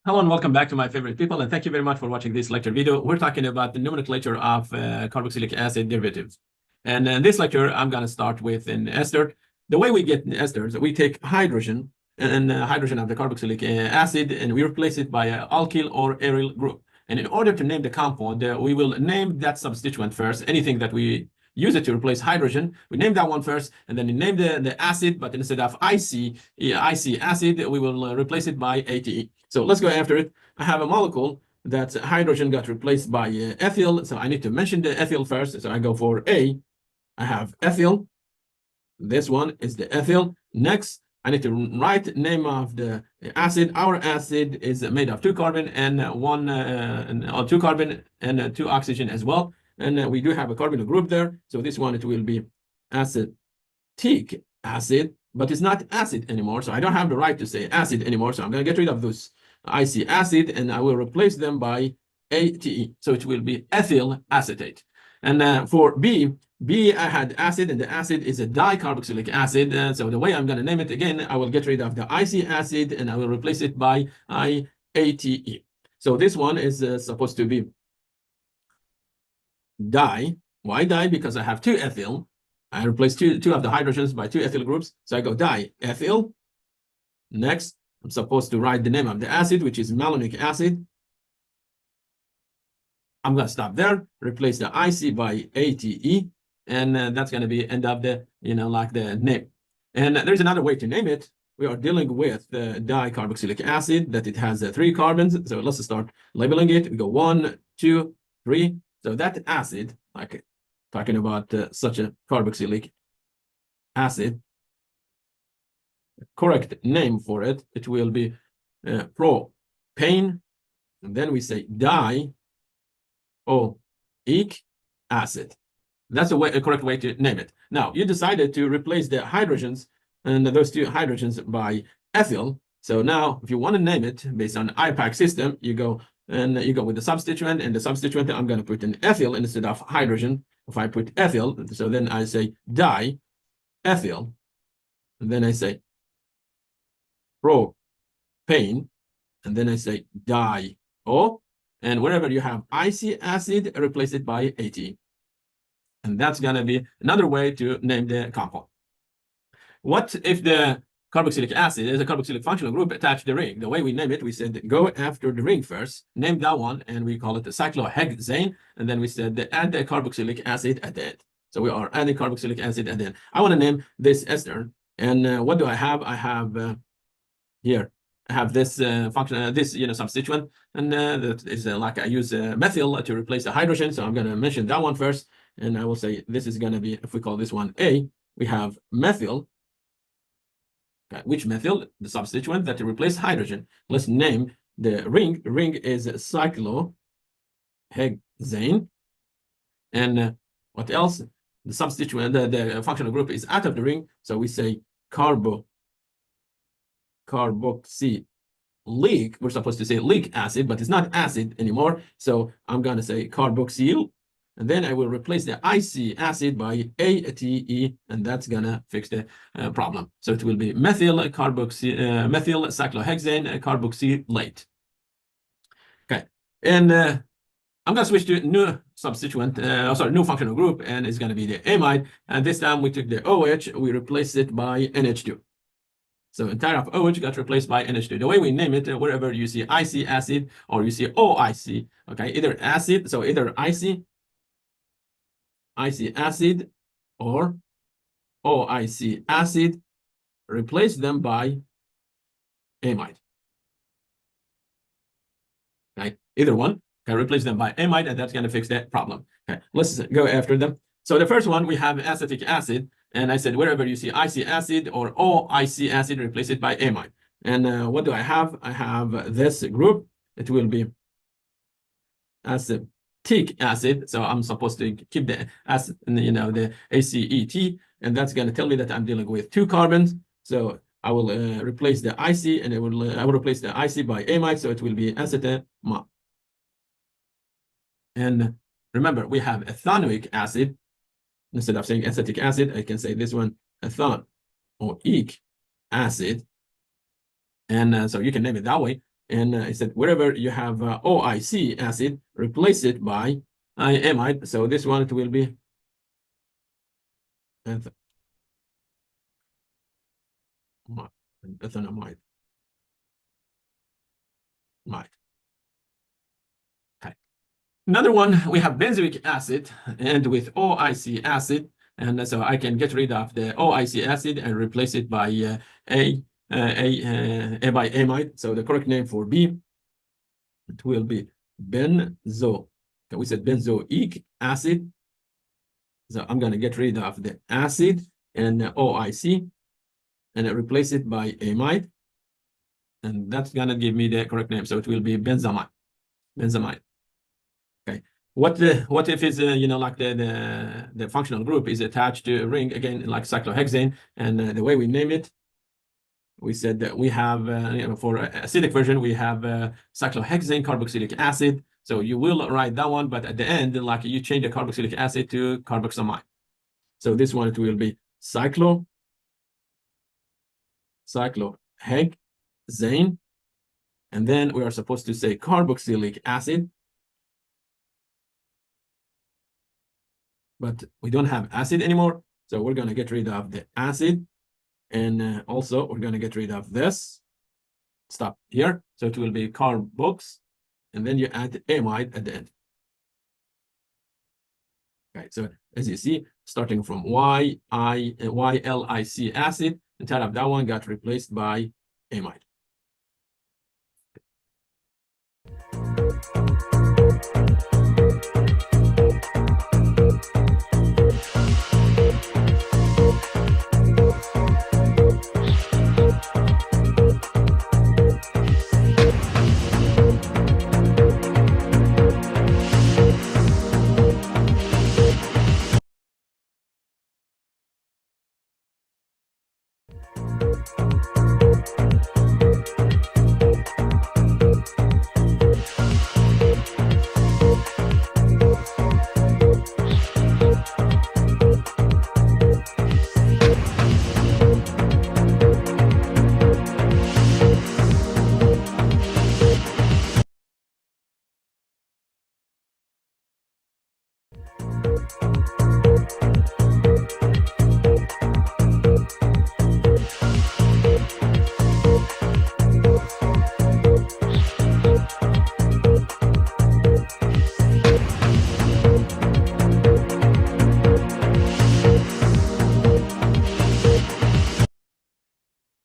Hello and welcome back to my favorite people, and thank you very much for watching this lecture video. We're talking about the nomenclature of carboxylic acid derivatives. And in this lecture, I'm going to start with an ester. The way we get esters, we take hydrogen and hydrogen of the carboxylic acid, and we replace it by an alkyl or aryl group. And in order to name the compound, we will name that substituent first. Anything that we use it to replace hydrogen, we name that one first, and then we name the acid, but instead of IC acid, we will replace it by ATE. So let's go after it. I have a molecule that hydrogen got replaced by ethyl, so I need to mention the ethyl first. So I go for A. I have ethyl. This one is the ethyl. Next, I need to write name of the acid. Our acid is made of 2 carbon and two carbon and 2 oxygen as well. And we do have a carbonyl group there. So this one, it will be acetic acid, but it's not acid anymore. So I don't have the right to say acid anymore. So I'm going to get rid of those IC acid and I will replace them by ATE. So it will be ethyl acetate. And for B, I had acid, and the acid is a dicarboxylic acid. So the way I'm going to name it again, I will get rid of the IC acid and I will replace it by IATE. So this one is supposed to be di. Why di? Because I have 2 ethyl. I replace two of the hydrogens by 2 ethyl groups. So I go diethyl. Next, I'm supposed to write the name of the acid, which is malonic acid. I'm going to stop there, replace the IC by ATE, and that's going to be end up the, like the name. And there's another way to name it. We are dealing with the dicarboxylic acid that it has 3 carbons. So let's start labeling it. We go 1, 2, 3. So that acid, like talking about such a carboxylic acid, correct name for it, it will be propane, and then we say dioic acid. That's a correct way to name it. Now, you decided to replace the hydrogens and those 2 hydrogens by ethyl. So now, if you want to name it based on IPAC system, you go with the substituent, and the substituent, I'm going to put an ethyl instead of hydrogen. If I put ethyl, so then I say diethyl, and then I say propane, and then I say dio, and wherever you have IC acid, replace it by AT. And that's going to be another way to name the compound. What if the carboxylic acid is a carboxylic functional group attached to the ring? The way we name it, we said go after the ring first, name that one, and we call it the cyclohexane, and then we said add the carboxylic acid at the end. So we are adding carboxylic acid at the end. I want to name this ester, and what do I have? I have here. I have this function, this substituent, and that is like I use methyl to replace the hydrogen. So I'm going to mention that one first, and I will say this is going to be, if we call this one A, we have methyl. Okay, which methyl? The substituent that replace hydrogen. Let's name the ring. Ring is cyclohexane, and what else? The substituent, the functional group is out of the ring, so we say carboxylic. We're supposed to say leak acid, but it's not acid anymore. So I'm going to say carboxyl, and then I will replace the IC acid by ATE, and that's going to fix the problem. So it will be methyl cyclohexane carboxylate. Okay, and I'm going to switch to new substituent, new functional group, and it's going to be the amide. And this time we took the OH, we replaced it by NH2. So entire of OH got replaced by NH2. The way we name it, wherever you see IC acid or you see OIC, okay, either acid, so either IC acid or OIC acid, replace them by amide. Okay, either one can replace them by amide, and that's going to fix that problem. Okay, let's go after them. So the first one, we have acetic acid. And I said, wherever you see IC acid or OIC acid, replace it by amide. And what do I have? I have this group. It will be acetic acid. So I'm supposed to keep the acid, the ACET, and that's going to tell me that I'm dealing with 2 carbons. So I will replace the IC, and I will replace the IC by amide. So it will be acetamide. And remember, we have ethanoic acid. Instead of saying acetic acid, I can say this one ethanoic acid. And so you can name it that way. And I said, wherever you have OIC acid, replace it by amide. So this one, it will be ethanamide. Okay. Another one, we have benzoic acid and with OIC acid. And so I can get rid of the OIC acid and replace it by A by amide. So the correct name for B, it will be benzo. Okay, we said benzoic acid. So I'm going to get rid of the acid and OIC and replace it by amide. And that's going to give me the correct name. So it will be benzamide. Benzamide. Okay. What if it's like the functional group is attached to a ring again, like cyclohexane, and the way we name it, we said that we have for acidic version we have cyclohexane carboxylic acid. So you will write that one, but at the end, like you change the carboxylic acid to carboxamide. So this one, it will be cyclohexane, and then we are supposed to say carboxylic acid, but we don't have acid anymore. So we're going to get rid of the acid. And also we're going to get rid of this. Stop here. So it will be carbox, and then you add amide at the end. Okay, so as you see, starting from YLIC acid, instead of that one got replaced by amide.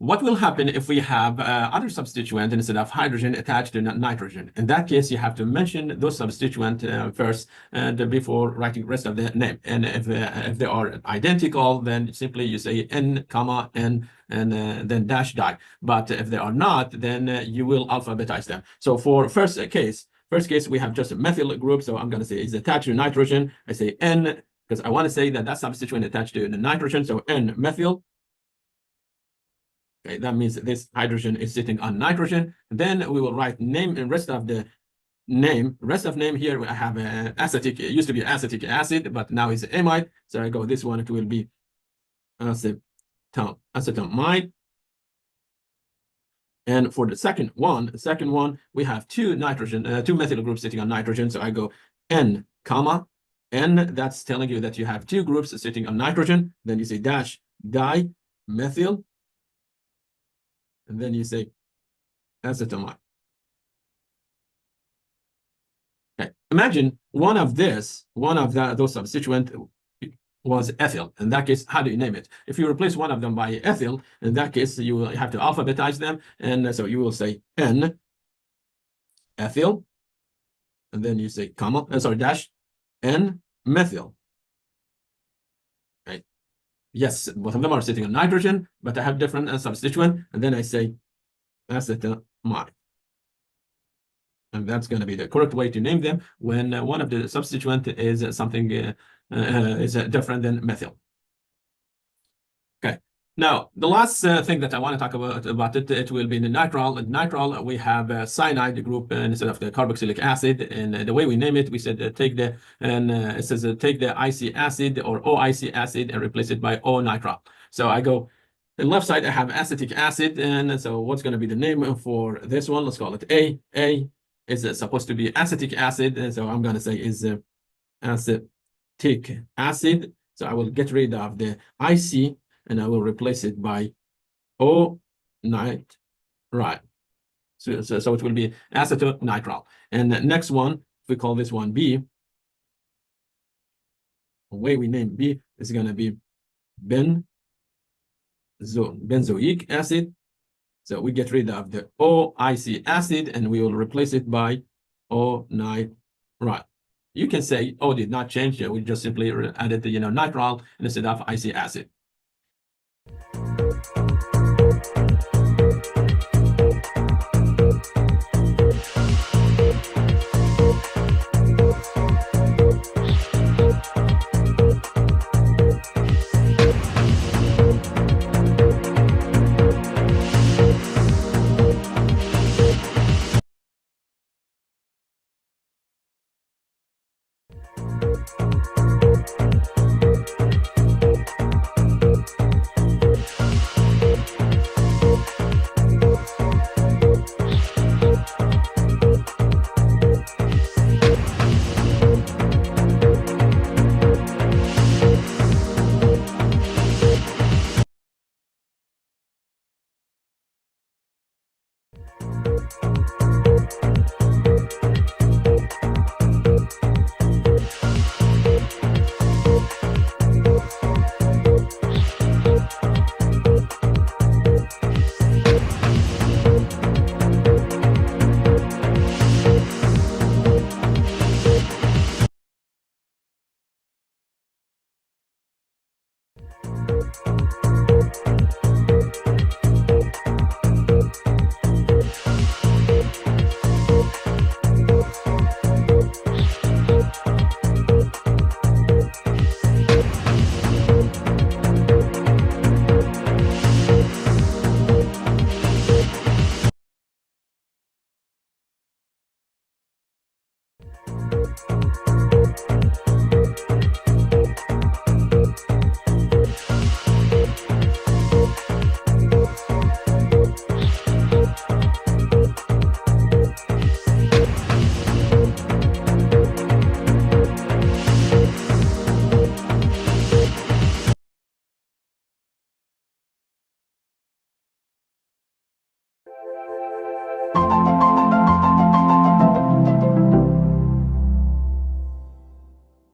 What will happen if we have other substituent instead of hydrogen attached to nitrogen? In that case, you have to mention those substituent first and before writing rest of the name. And if they are identical, then simply you say N, comma, N, and then dash die. But if they are not, then you will alphabetize them. So for first case, we have just a methyl group. So I'm going to say it's attached to nitrogen. I say N because I want to say that that substituent attached to the nitrogen. So N methyl. Okay, that means this hydrogen is sitting on nitrogen. Then we will write name and rest of the name. Rest of name here, I have acetic. It used to be acetic acid, but now it's amide. So I go this one, it will be acetamide. And for the second one, we have two methyl groups sitting on nitrogen. So I go N, comma, N, that's telling you that you have two groups sitting on nitrogen. Then you say dash dimethyl. And then you say acetamide. Okay. Imagine one of those substituent was ethyl. In that case, how do you name it? If you replace one of them by ethyl, in that case, you will have to alphabetize them. And so you will say N ethyl. And then you say comma, dash N methyl. Right? Yes, both of them are sitting on nitrogen, but I have different substituent. And then I say acetamide. And that's going to be the correct way to name them when one of the substituent is something is different than methyl. Okay. Now, the last thing that I want to talk about it will be the nitrile. In nitrile, we have cyanide group instead of the carboxylic acid. And the way we name it, we said take the IC acid or OIC acid and replace it by O nitrile. So I go The left side, I have acetic acid. And so what's going to be the name for this one? Let's call it A. A is supposed to be acetic acid. And so I'm going to say is acetic acid. So I will get rid of the IC and I will replace it by O nitrile. So it will be acetonitrile. And the next one, if we call this one B, the way we name B is going to be benzoic acid. So we get rid of the OIC acid and we will replace it by O nitrile. You can say O did not change. We just simply added the nitrile instead of IC acid.